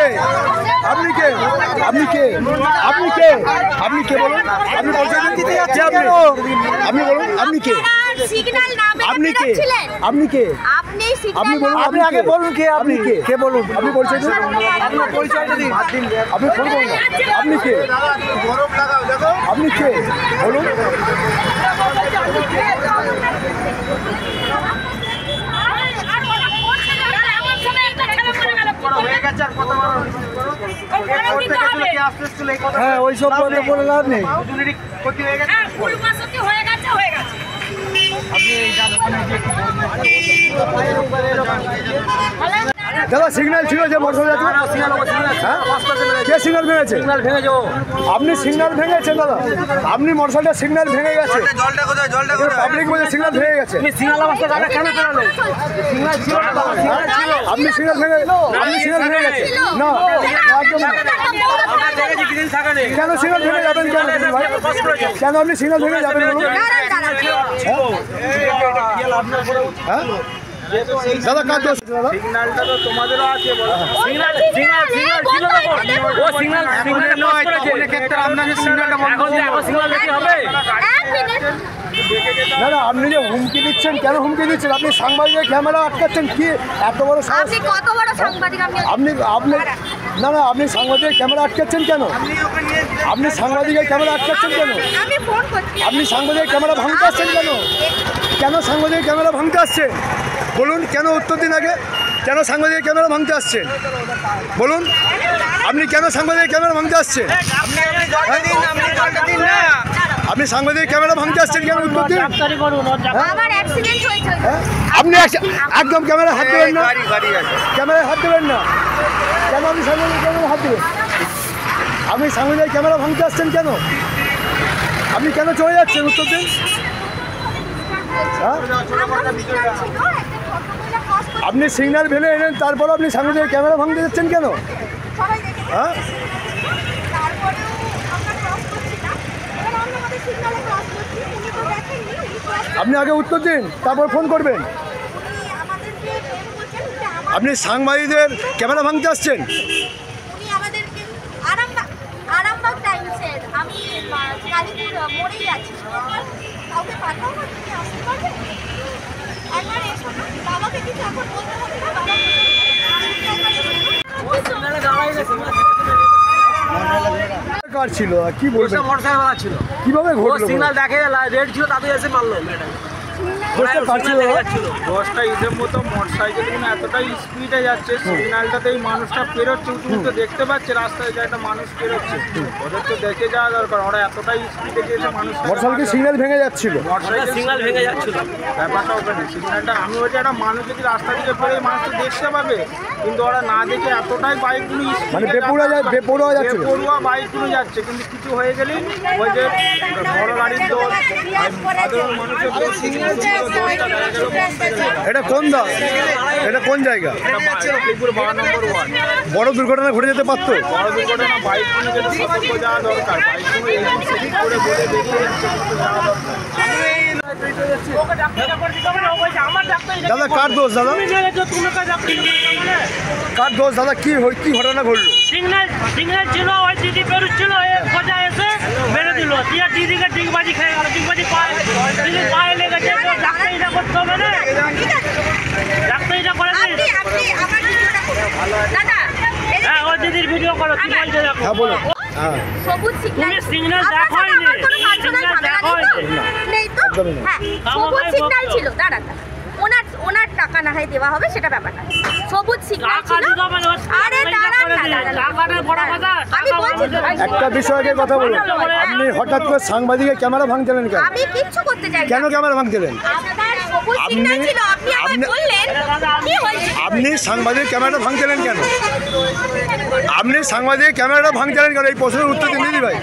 কে? আপনি কে? আপনি কে? আপনি কে? আপনি কে বলুন? আপনি বলছেন কে আপনি? আপনি বলুন আপনি কে? আপনি কে? আপনি কে? আপনি বলুন আপনি আগে বলুন কে? আপনি কে? কে বলুন? আপনি পরিচয় দিন। আপনার পরিচয়টা দিন। আপনি ফোন করুন। আপনি কে? আপনি কে? বলুন। হ্যাঁ ওইসব বলে লাভ নেই। দাদা সিগন্যাল ছিল যে মোটরসাইকেল কে সিগন্যাল ভেঙেছে? আপনি সিগন্যাল ভেঙেছেন দাদা? আপনি মোটরসাইকেলের সিগন্যাল ভেঙে গেছে। পাবলিক বলে সিগন্যাল ভেঙে গেছে। আপনি সিগন্যাল ভেঙে গেছে না একদম না। কেন সিগন্যাল ভেঙে যাবেন? কেন ভাই কেন আপনি সিগন্যাল ভেঙে যাবেন বলুন? হ্যাঁ দাদা কাজ দোষ সিগন্যালটা তো তোমাদেরও আছে দাদা আপনি যে হুমকি দিচ্ছেন কেন হুমকি দিচ্ছেন? আপনি সাংবাদিকের ক্যামেরা আটকাচ্ছেন কি এত বড় আপনি না না আপনি সাংবাদিকের ক্যামেরা আটকাচ্ছেন কেন? আপনি সাংবাদিকের ক্যামেরা আটকাচ্ছেন কেন? আপনি সাংবাদিকের ক্যামেরা ভাঙতে আসছেন কেন? কেন সাংবাদিকের ক্যামেরা ভাঙতে আসছেন বলুন? কেন উত্তর দিন আগে। কেন সাংবাদিকের ক্যামেরা ভাঙতে আসছেন বলুন? আপনি কেন সাংবাদিকের ক্যামেরা ভাঙতে আসছেন? আপনি সাংবাদিকের ক্যামেরা ভাঙতে আসছেন কেন? উত্তর দিন। আপনি একদম ক্যামেরা হাত দেবেন না। ক্যামেরায় হাত দেবেন না। কেন আপনি সাংবাদিকের ক্যামেরা হাত দেবেন? আপনি সাংবাদিকের ক্যামেরা ভাঙতে আসছেন কেন? আপনি কেন চলে যাচ্ছেন? উত্তর দিন। আপনি সিগন্যাল ভেঙে এনেন তারপর আপনি সাংবাদিকের ক্যামেরা ভাঙতে যাচ্ছেন কেন? হ্যাঁ আপনি আগে উত্তর দিন তারপর ফোন করবেন। আপনি সাংবাদিকদের ক্যামেরা ভাঙতে আসছেন। কার ছিল কি বলছেন? মোটরসাইকেল ছিল কিভাবে ঘটলো? সিগন্যাল দেখে রেড ছিল তাতে এসে মারলো ম্যাডাম। দশটা ঈদের মতো মোটরসাইকেল এতটাই স্পিডে যাচ্ছে সিগন্যালটাতেই মানুষটা পেরোচ্ছে। তুমি তো দেখতে পাচ্ছে রাস্তায় যে একটা মানুষ পেরোচ্ছে, ওদের তো দেখে যাওয়া দরকার। ওরা এতটাই স্পিডে গিয়েছে মানুষ মোটরসাইকেল সিগন্যাল ভেঙে যাচ্ছিল। মোটরসাইকেল সিগন্যাল ভেঙে যাচ্ছিল ব্যাপারটা ওখানে সিগন্যালটা আমি বলছি একটা মানুষ যদি রাস্তা দিকে পেরে মানুষ তো দেখতে পাবে, কিন্তু ওরা না দেখে এতটাই বাইকগুলো মানে বেপরোয়া বাইকগুলো যাচ্ছে। কিন্তু কিছু হয়ে গেলেই ওই যে বড় গাড়ির দোষ সাধারণ মানুষের দোষ। এটা কোন দাম? এটা কোন জায়গা? বড় দুর্ঘটনা ঘটে যেতে পারতো। বড় দুর্ঘটনা বাইকগুলো যেটা সতর্ক যাওয়া দরকার। বাইকগুলো করে বেরিয়ে দাদা কার দোষ? দাদা কার দোষ? দাদা কি ঘটনা ঘটলো? সিগন্যাল ছিল, ওই দিদি বেরোচ্ছিল, সোজা এসে মেরে দিল। দিয়ে দিদিকে ডিগবাজি খেয়ে গেল। ডিগবাজি পায়ে লেগেছে। ডাক্তারিটা করতে হবে না? ডাক্তারিটা করে হ্যাঁ ওই দিদির ভিডিও করো। কি বলছে দেখো। হ্যাঁ বলো। তুমি সিগন্যাল দেখায়নি। সিগন্যাল দেখায়নি সবুজ সিগন্যাল ছিল। দাঁড়া ওনার টাকা না হয় দেওয়া হবে সেটা ব্যাপার না। সবুজ সিগন্যাল ছিল। আরে একটা বিষয়কে কথা বলুন। আপনি হঠাৎ করে সাংবাদিকের ক্যামেরা ভাঙছিলেন কেন? আমি কিচ্ছু করতে চাই। কেন ক্যামেরা ভাঙছিলেন? আপনি সাংবাদিক ক্যামেরাটা ভাঙছিলেন কেন? আপনি সাংবাদিক ক্যামেরাটা ভাঙছিলেন কেন? এই প্রশ্নের উত্তর দিন দিদি ভাই।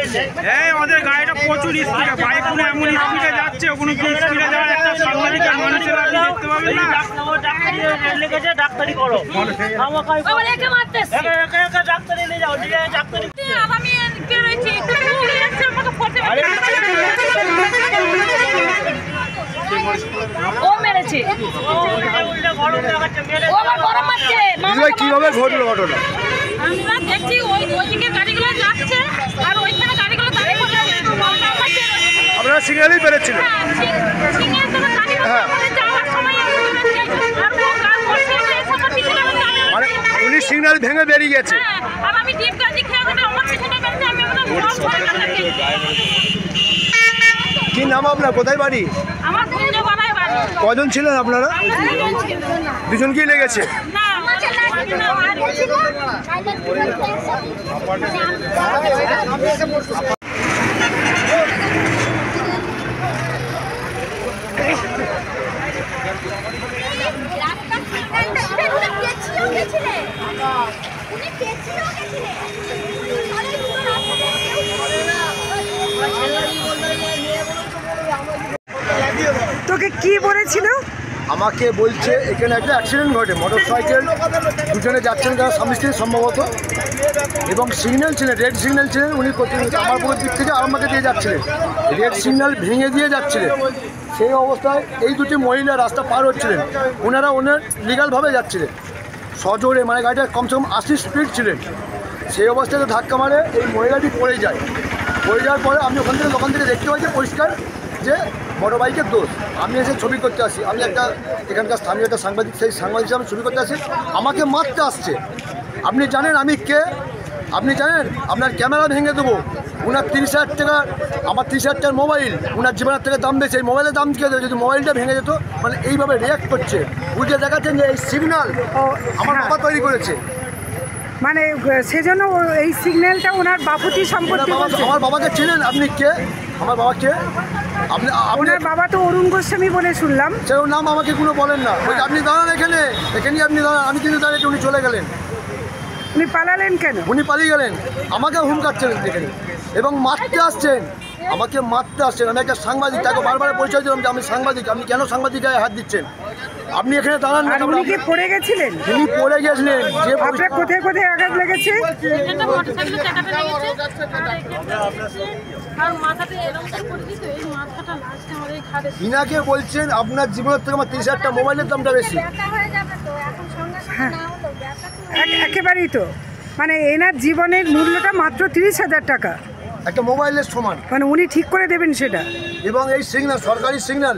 এসে হ্যাঁ ওদের গাড়িটা প্রচুর স্পিডে, বাইকগুলো এমন স্পিডে যাচ্ছে, ওগুলো কি স্পিডে যাওয়ার একটা সাংবাদিক আর মানুষের আপনি দেখতে পাবেন না। ডাক্তারি লেগেছে, ডাক্তারি করো। আমাকে ডাক্তারি নিয়ে যাও, নিয়ে ডাক্তারি। আমি বেরোচ্ছি ও মেরেছে, ও আমার গরম মারছে। কিভাবে ঘটলো ঘটনা? আমরা দেখছি ওইদিকে গাড়িগুলো যাচ্ছে আর ওইখানে গাড়িগুলো দাঁড়িয়ে পড়ে আছে। আপনারা সিগন্যালই বেরোচ্ছিলেন? মানে উনি সিগন্যাল ভেঙে বেরিয়ে গেছে। আর আমি ডিপ গাড়ি খেয়ে ওখানে আমার পিছনে বেরোতে আমি কি নাম আপনার, কোথায় বাড়ি? আমার ঘুমে বানায় বাড়ি। কজন ছিলেন আপনারা? দুজন কি লেগেছে? না তোকে কি বলেছিল? আমাকে বলছে এখানে একটা অ্যাক্সিডেন্ট ঘটে, মোটর সাইকেল দুজনে যাচ্ছেন তারা স্বামী স্ত্রী সম্ভবত, এবং সিগন্যাল ছিলেন, রেড সিগন্যাল ছিলেন, উনি আমার পুরো দিক থেকে আমাকে দিয়ে যাচ্ছিলেন, রেড সিগন্যাল ভেঙে দিয়ে যাচ্ছিলেন। সেই অবস্থায় এই দুটি মহিলা রাস্তা পার হচ্ছিলেন, ওনারা লিগালভাবে যাচ্ছিলেন সজোরে, মানে গাড়িটা কমসে কম 80 স্পিড ছিলেন। সেই অবস্থায় ধাক্কা মারে এই মহিলাটি পড়ে যায়। পড়ে যাওয়ার পরে আমি দোকান থেকে দেখতে পাচ্ছি পরিষ্কার যে মোটর বাইকের দোষ। আমি এসে ছবি করতে আসি, আমি একটা এখানকার স্থানীয় একটা সাংবাদিক, সেই সাংবাদিক হিসেবে আমি ছবি করতে আসি, আমাকে মারতে আসছে। আপনি জানেন আমি কে? আপনি জানেন আপনার ক্যামেরা ভেঙে দেবো। ওনার 30,000 টাকা, আমার 30,000 টাকার মোবাইল, ওনার জীবনের থেকে দাম বেশি, এই মোবাইলের দাম কে দেবে? যদি মোবাইলটা ভেঙে যেত, মানে এইভাবে রিয়াক্ট করছে, বুঝে দেখাচ্ছেন যে এই সিগন্যাল আমার বাবা তৈরি করেছে। মানে সেজন্য এই সিগন্যালটা ওনার বাপুতি সম্পত্তি বলছে। আমার বাবাকে চেনেন আপনি? কে আমার বাবা? কে আপনি? আপনার বাবা তো অরুণ গোস্বামী বলে শুনলাম। সেও নাম আমাকে কোনো বলেন না। আপনি দাঁড়ান এখানেই আপনি দাঁড়ান। আমি কিন্তু দাঁড়িয়েছি, উনি চলে গেলেন। উনি পালালেন কেন? উনি পালিয়ে গেলেন, আমাকে হুমকাচ্ছেন এখানে এবং মারতে আসছেন, আমাকে মারতে আসছেন। আমি একটা সাংবাদিক, তাকে বারবার পরিচয় দিলাম যে আমি সাংবাদিক, আপনি কেন সাংবাদিক গায়ে হাত দিচ্ছেন? আপনি এখানে দাঁড়ান না। উনি কি পড়ে গেছিলেন? তিনি পড়ে গেছিলেন। যে আপনার কোথায় কোথায় আঘাত লেগেছে? ইনাকে বলছেন আপনার জীবনের থেকে আমার 30,000 টাকা মোবাইলের দামটা বেশি। একেবারেই তো, মানে এনার জীবনের মূল্যটা মাত্র 30,000 টাকা, একটা মোবাইলের সমান। মানে উনি ঠিক করে দেবেন সেটা? এবং এই সিগন্যাল সরকারি সিগন্যাল,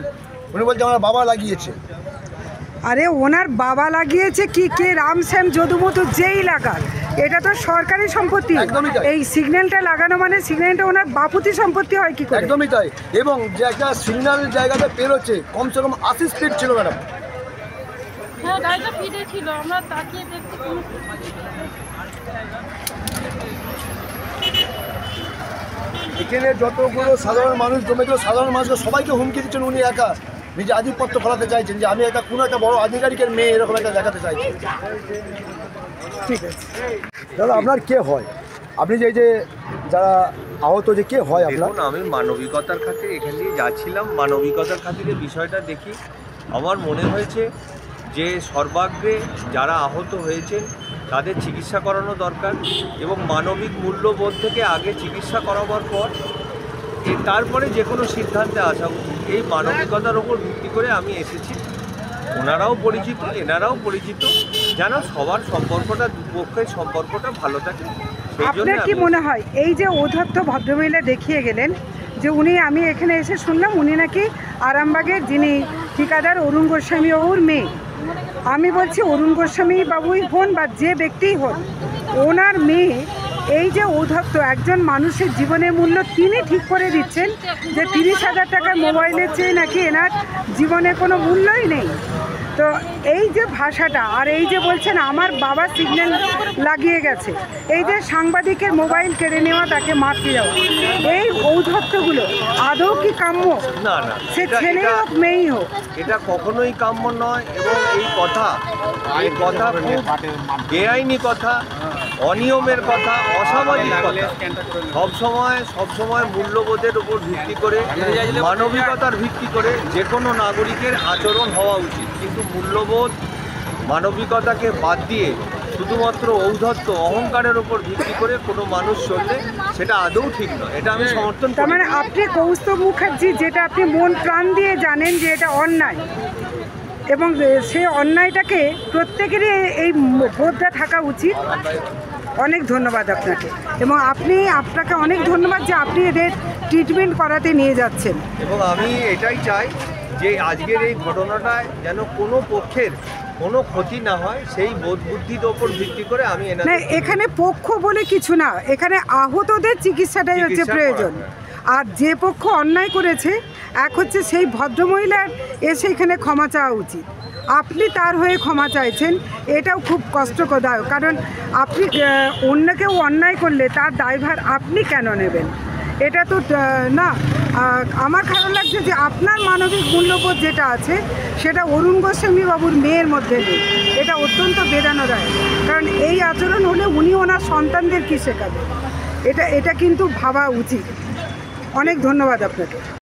উনি বলছে আমার বাবা লাগিয়েছে। আরে ওনার বাবা লাগিয়েছে কি? কে রামশ্যাম যদুমধু যেই লাগান, এটা তো সরকারি সম্পত্তি। এই সিগন্যালটা লাগানো মানে সিগন্যালটা ওনার বাপুতি সম্পত্তি হয় কি করে? একদমই তাই। এবং যে একটা সিগন্যাল জায়গাতে পেরোচ্ছে, কমসে কম 80 স্পিড ছিল ম্যাডাম। হ্যাঁ গাড়িটা ফিরে ছিল, আমরা তাকিয়ে দেখছি কোনো। এখানে যতগুলো সাধারণ মানুষ জমেছিল, সাধারণ মানুষকে সবাইকে হুমকি দিচ্ছেন উনি একা। নিজে আধিপত্য ফলাতে চাইছেন যে আমি একটা কোনো একটা বড় আধিকারিকের মেয়ে, এরকম একটা দেখাতে চাইছেন। ঠিক আছে দাদা, আপনার কে হয়? আপনি যে যারা আহত, যে কে হয় আপনার? আমি মানবিকতার খাতিরে এখান দিয়ে যাচ্ছিলাম, মানবিকতার খাতিরে বিষয়টা দেখি। আমার মনে হয়েছে যে সর্বাগ্রে যারা আহত হয়েছেন তাদের চিকিৎসা করানো দরকার, এবং মানবিক মূল্যবোধ থেকে আগে চিকিৎসা করাবার পর তারপরে যে কোনো সিদ্ধান্তে আসা উচিত। এই মানবিকতার ওপর ভিত্তি করে আমি এসেছি। ওনারাও পরিচিত, এনারাও পরিচিত, যেন সবার সম্পর্কটা, দুপক্ষের সম্পর্কটা ভালো থাকে। আপনার কি মনে হয় এই যে ঔদ্ধত্য ভদ্রমহিলা দেখিয়ে গেলেন, যে উনি, আমি এখানে এসে শুনলাম উনি নাকি আরামবাগের যিনি ঠিকাদার অরুণ গোস্বামী বাবুর মেয়ে। আমি বলছি অরুণ গোস্বামী বাবুই হন বা যে ব্যক্তিই হন, ওনার মেয়ে এই যে ঔদ্ধত্য, একজন মানুষের জীবনের মূল্য তিনি ঠিক করে দিচ্ছেন যে 30,000 টাকার মোবাইলের চেয়ে নাকি এনার জীবনে কোনো মূল্যই নেই। তো এই যে ভাষাটা, আর এই যে বলছেন আমার বাবা সিগন্যাল লাগিয়ে গেছে, এই যে সাংবাদিকের মোবাইল কেড়ে নেওয়া, তাকে মারতে যাওয়া, এই ঔদ্ধত্যগুলো আদৌ কি কাম্য? না না, সে ছেলেই হোক মেয়েই হোক, এটা কখনোই কাম্য নয়। এবং এই কথা খুব বেআইনি কথা, অনিয়মের কথা, অসামাজিক কথা সবসময় মূল্যবোধের উপর ভিত্তি করে, মানবিকতার ভিত্তি করে যে কোনো নাগরিকের আচরণ হওয়া উচিত। কিন্তু মূল্যবোধ, মানবিকতাকে বাদ দিয়ে শুধুমাত্র ঔদ্ধত্য, অহংকারের উপর ভিত্তি করে কোনো মানুষ চললে সেটা আদৌ ঠিক নয়। এটা আমি সমর্থন তার করি। মানে আপনি কৌস্তব মুখার্জি যেটা আপনি মন প্রাণ দিয়ে জানেন যে এটা অন্যায়, এবং সেই অন্যায়টাকে প্রত্যেকেরই এই বোধটা থাকা উচিত। অনেক ধন্যবাদ আপনাকে, এবং আপনাকে অনেক ধন্যবাদ যে আপনি এদের ট্রিটমেন্ট করাতে নিয়ে যাচ্ছেন। এবং আমি এটাই চাই যে আজকের এই ঘটনাটায় যেন কোনো পক্ষের কোনো ক্ষতি না হয়, সেই বোধ বুদ্ধির ওপর ভিত্তি করে আমি না, এখানে পক্ষ বলে কিছু না, এখানে আহতদের চিকিৎসাটাই হচ্ছে প্রয়োজন। আর যে পক্ষ অন্যায় করেছে, এক হচ্ছে সেই ভদ্রমহিলার এসে এখানে ক্ষমা চাওয়া উচিত। আপনি তার হয়ে ক্ষমা চাইছেন, এটাও খুব কষ্টদায়ক, কারণ আপনি অন্য কেউ অন্যায় করলে তার দায়ভার আপনি কেন নেবেন? এটা তো না। আমার খারাপ লাগছে যে আপনার মানবিক মূল্যবোধ যেটা আছে সেটা অরুণ গোস্বামী বাবুর মেয়ের মধ্যে নেই। এটা অত্যন্ত বেদনাদায়ক, কারণ এই আচরণ হলে উনি ওনার সন্তানদের কী শেখাবেন? এটা কিন্তু ভাবা উচিত। অনেক ধন্যবাদ আপনাকে।